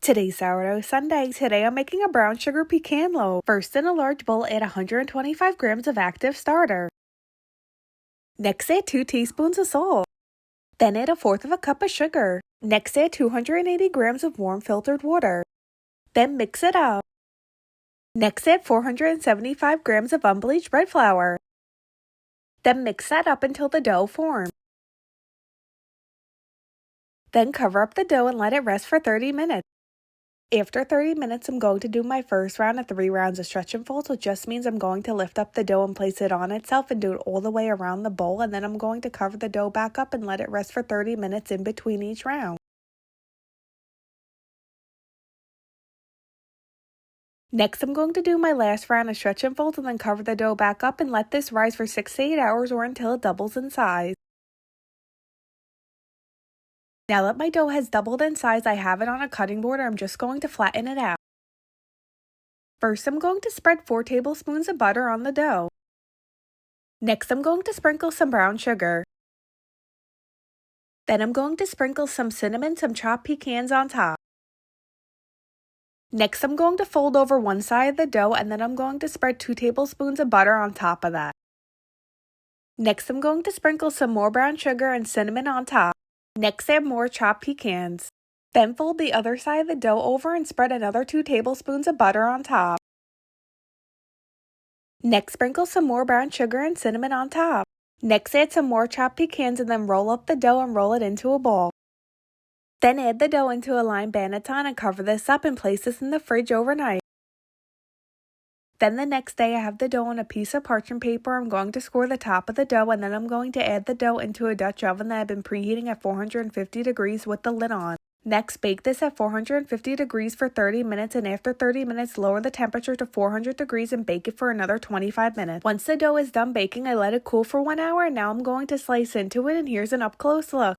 Today's sourdough Sunday. Today I'm making a brown sugar pecan loaf. First, in a large bowl, add 125 grams of active starter. Next, add 2 teaspoons of salt. Then add 1/4 of a cup of sugar. Next, add 280 grams of warm filtered water. Then mix it up. Next, add 475 grams of unbleached bread flour. Then mix that up until the dough forms. Then cover up the dough and let it rest for 30 minutes. After 30 minutes, I'm going to do my first round of 3 rounds of stretch and fold, which just means I'm going to lift up the dough and place it on itself and do it all the way around the bowl, and then I'm going to cover the dough back up and let it rest for 30 minutes in between each round. Next, I'm going to do my last round of stretch and fold and then cover the dough back up and let this rise for 6 to 8 hours or until it doubles in size. Now that my dough has doubled in size, I have it on a cutting board and I'm just going to flatten it out. First, I'm going to spread 4 tablespoons of butter on the dough. Next, I'm going to sprinkle some brown sugar. Then I'm going to sprinkle some cinnamon, some chopped pecans on top. Next, I'm going to fold over one side of the dough and then I'm going to spread 2 tablespoons of butter on top of that. Next, I'm going to sprinkle some more brown sugar and cinnamon on top. Next, add more chopped pecans. Then fold the other side of the dough over and spread another 2 tablespoons of butter on top. Next, sprinkle some more brown sugar and cinnamon on top. Next, add some more chopped pecans and then roll up the dough and roll it into a ball. Then add the dough into a lined banneton and cover this up and place this in the fridge overnight. Then the next day, I have the dough on a piece of parchment paper. I'm going to score the top of the dough and then I'm going to add the dough into a Dutch oven that I've been preheating at 450 degrees with the lid on. Next, bake this at 450 degrees for 30 minutes and after 30 minutes, lower the temperature to 400 degrees and bake it for another 25 minutes. Once the dough is done baking, I let it cool for 1 hour and now I'm going to slice into it and here's an up close look.